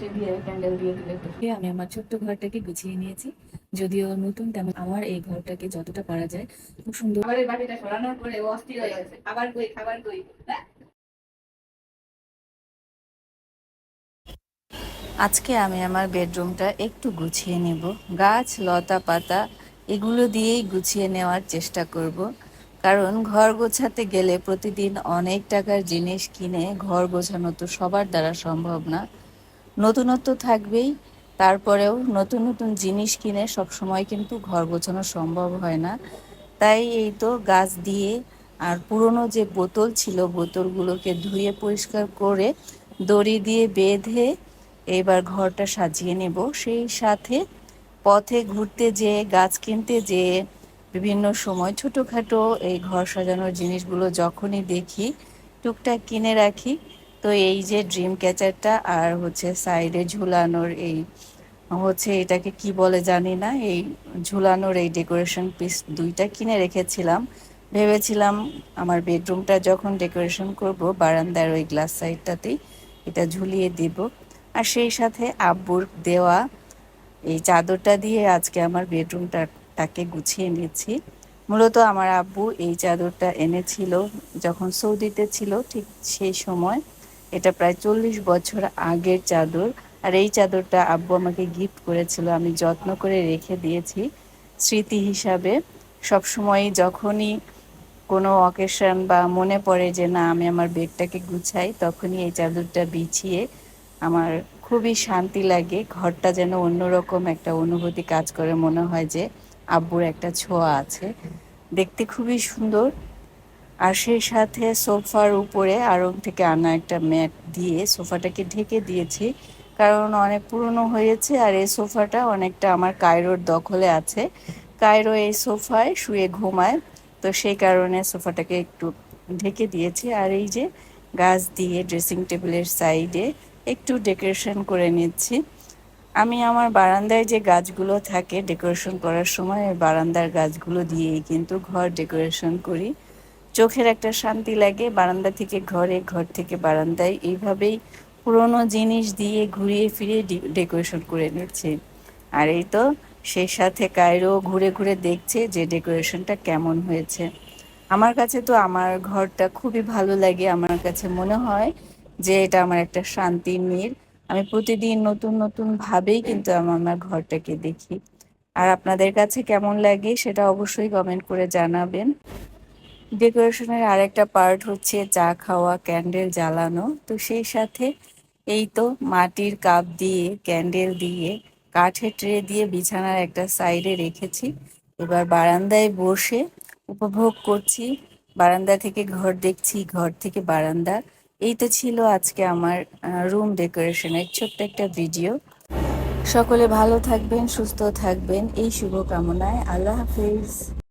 Tray দিয়ে candle দিয়ে দিলে আমি আমার ছোট্ট ঘরটাকে গুছিয়ে নিয়েছি। যদিও নতুন, তেমন আমার এই ঘরটাকে যতটা পারা যায় খুব সুন্দর। খাবারের বাটিটা সরানোর পরে ও অস্থির হয়ে গেছে, খাবার কই খাবার কই। আজকে আমি আমার বেডরুমটা একটু গুছিয়ে নেব। গাছ, লতা পাতা এগুলো দিয়েই গুছিয়ে নেওয়ার চেষ্টা করব। কারণ ঘর গোছাতে গেলে প্রতিদিন অনেক টাকার জিনিস কিনে ঘর গোছানো তো সবার দ্বারা সম্ভব না। নতুনত্ব থাকবেই, তারপরেও নতুন নতুন জিনিস কিনে সবসময় কিন্তু ঘর গোছানো সম্ভব হয় না। তাই এই তো গাছ দিয়ে আর পুরনো যে বোতল ছিল বোতলগুলোকে ধুয়ে পরিষ্কার করে দড়ি দিয়ে বেঁধে এবার ঘরটা সাজিয়ে নেব। সেই সাথে পথে ঘুরতে যেয়ে, গাছ কিনতে যেয়ে বিভিন্ন সময় ছোটোখাটো এই ঘর সাজানোর জিনিসগুলো যখনই দেখি টুকটাক কিনে রাখি। তো এই যে ড্রিম ক্যাচারটা আর হচ্ছে সাইডে ঝুলানোর এই হচ্ছে এটাকে কি বলে জানি না, এই ঝুলানোর এই ডেকোরেশন পিস দুইটা কিনে রেখেছিলাম। ভেবেছিলাম আমার বেডরুমটা যখন ডেকোরেশন করব বারান্দার ওই গ্লাস সাইডটাতেই এটা ঝুলিয়ে দিব। আর সেই সাথে আব্বুর দেওয়া এই চাদরটা দিয়ে আজকে আমার বেডরুমটাকে গুছিয়ে নিচ্ছি। মূলত আমার আব্বু এই চাদরটা এনেছিল যখন সৌদিতে ছিল, ঠিক সেই সময়। এটা প্রায় 40 বছর আগের চাদর। আর এই চাদরটা আব্বু আমাকে গিফট করেছিল, আমি যত্ন করে রেখে দিয়েছি স্মৃতি হিসাবে। সবসময় যখনই কোনো অকেশন বা মনে পড়ে যে না আমি আমার বেডটাকে গুছাই, তখনই এই চাদরটা বিছিয়ে আমার খুবই শান্তি লাগে। ঘরটা যেন অন্যরকম একটা অনুভূতি কাজ করে, মনে হয় যে আব্বুর একটা ছোঁয়া আছে। দেখতে খুবই সুন্দর। আর সেই সাথে সোফার উপরে আড়ং থেকে আনা একটা ম্যাট দিয়ে সোফাটাকে ঢেকে দিয়েছি, কারণ অনেক পুরনো হয়েছে। আর এই সোফাটা অনেকটা আমার কায়রোর দখলে আছে। কায়রো এই সোফায় শুয়ে ঘুমায়, তো সেই কারণে সোফাটাকে একটু ঢেকে দিয়েছি। আর এই যে গাছ দিয়ে ড্রেসিং টেবিলের সাইডে একটু ডেকোরেশন করে নিচ্ছি। আমি আমার বারান্দায় যে গাছগুলো থাকে ডেকোরেশন করার সময় বারান্দার গাছগুলো দিয়েই কিন্তু ঘর ডেকোরেশন করি। চোখের একটা শান্তি লাগে। বারান্দা থেকে ঘরে, ঘর থেকে বারান্দায়, এইভাবেই পুরোনো জিনিস দিয়ে ঘুরিয়ে ফিরিয়ে ডেকোরেশন করে নিচ্ছি। আর এই তো সেই সাথে কায়রো ঘুরে ঘুরে দেখছে যে ডেকোরেশনটা কেমন হয়েছে। আমার কাছে তো আমার ঘরটা খুবই ভালো লাগে। আমার কাছে মনে হয় যে এটা আমার একটা শান্তির নীড়। আমি প্রতিদিন নতুন নতুন ভাবেই কিন্তু আমার ঘরটাকে দেখি। আর আপনাদের কাছে কেমন লাগে সেটা অবশ্যই কমেন্ট করে জানাবেন। ডেকোরেশনের আরেকটা পার্ট হচ্ছে চা খাওয়া, ক্যান্ডেল জ্বালানো। তো সেই সাথে এই তো মাটির কাপ দিয়ে, ক্যান্ডেল দিয়ে, কাঠের ট্রে দিয়ে বিছানার একটা সাইডে রেখেছি। এবার বারান্দায় বসে উপভোগ করছি। বারান্দা থেকে ঘর দেখছি, ঘর থেকে বারান্দা। এই তো ছিল আজকে আমার রুম ডেকোরেশনের ছোট্ট একটা ভিডিও। সকলে ভালো থাকবেন, সুস্থ থাকবেন এই শুভকামনায়। আল্লাহ হাফেজ।